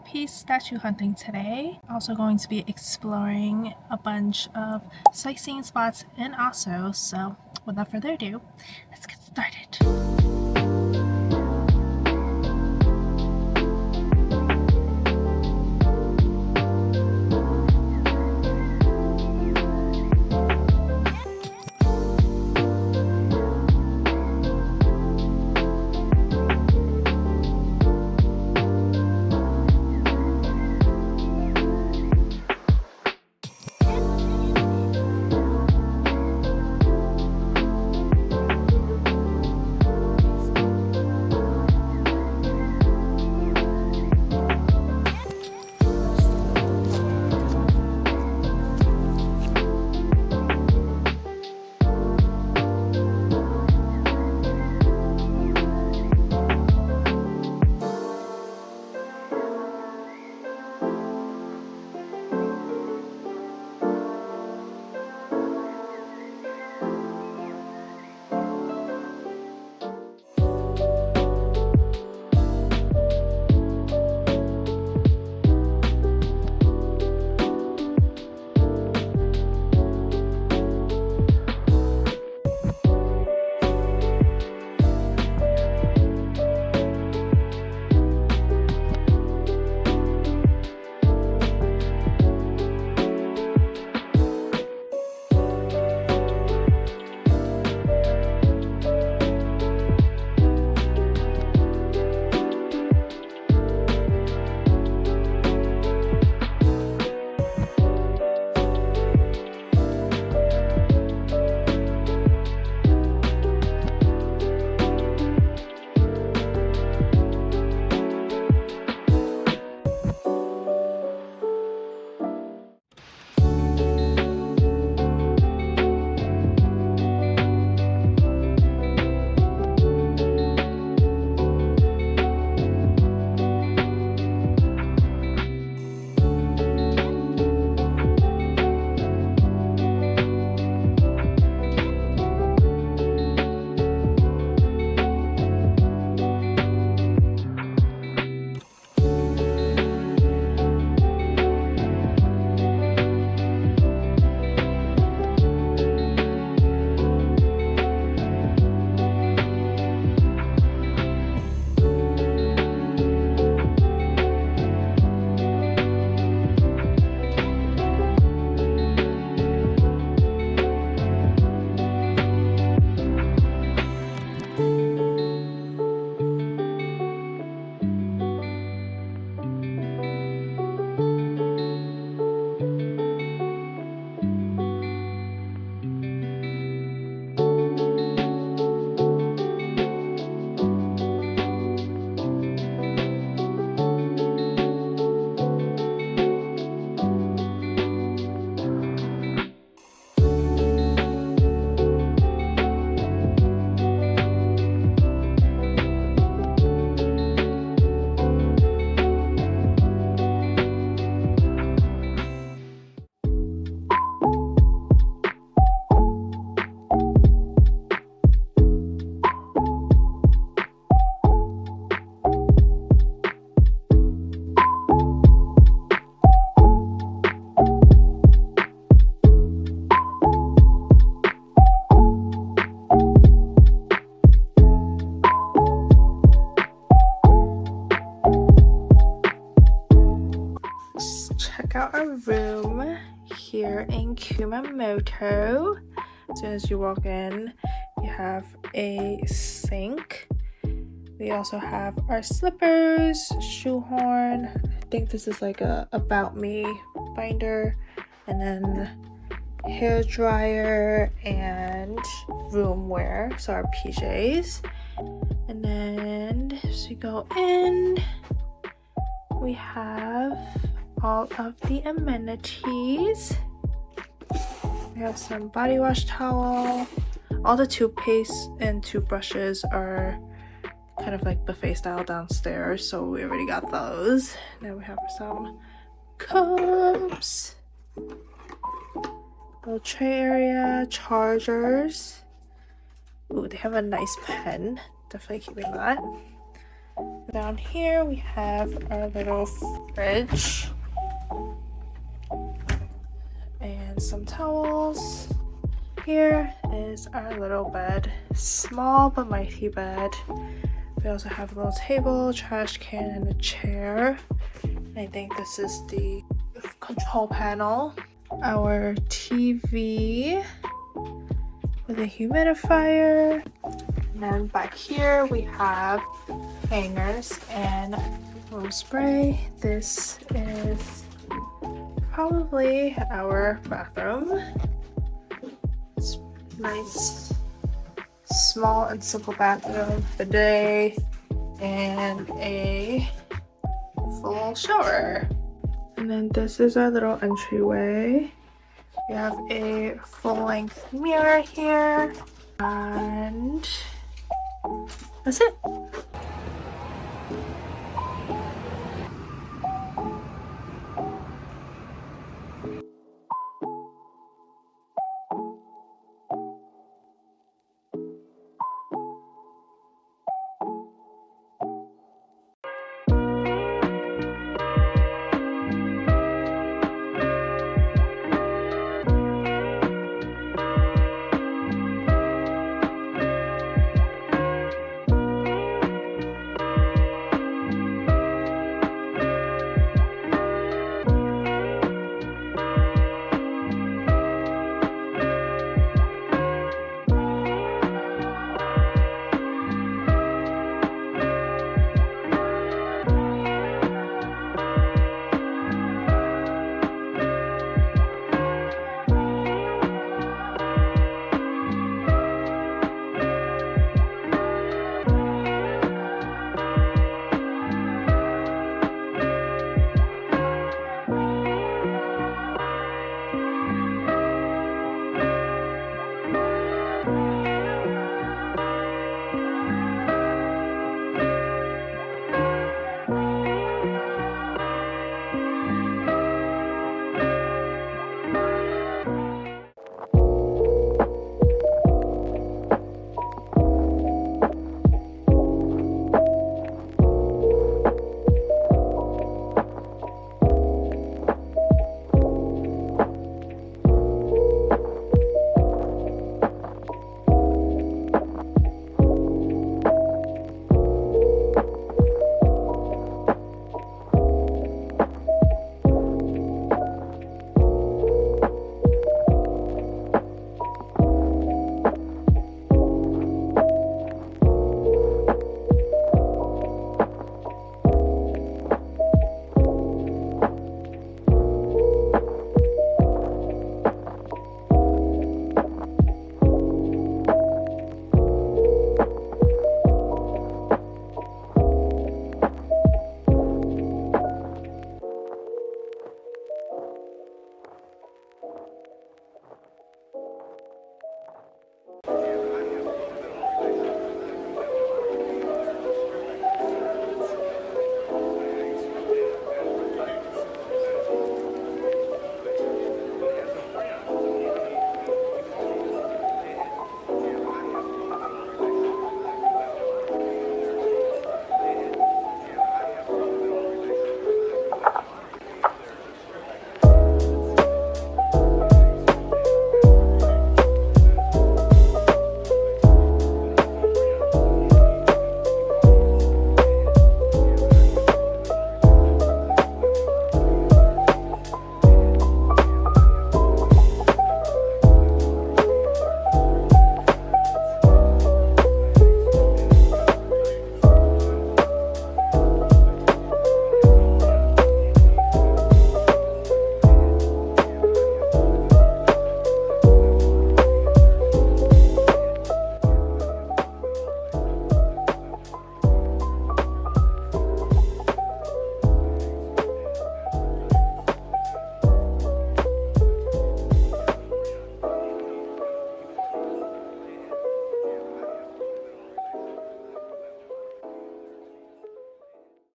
Piece statue hunting today. Also going to be exploring a bunch of sightseeing spots in Aso. So without further ado, let's get started. Check out our room here in Kumamoto. As soon as you walk in, you have a sink. We also have our slippers, shoehorn. I think this is like a About Me binder, and then hair dryer and room wear, so our PJs. And then as we go in, we have all of the amenities. We have some body wash towel. All the toothpaste and toothbrushes are kind of like buffet style downstairs, so we already got those. Now we have some cups, little tray area, chargers. Ooh, they have a nice pen. Definitely keeping that. Down here we have our little fridge and some towels. Here is our little bed, small but mighty bed. We also have a little table, trash can, and a chair. I think this is the control panel. Our TV with a humidifier. And then back here we have hangers and room spray. This is probably our bathroom. It's nice, small and simple bathroom, bidet, and a full shower. And then this is our little entryway. We have a full-length mirror here, and that's it.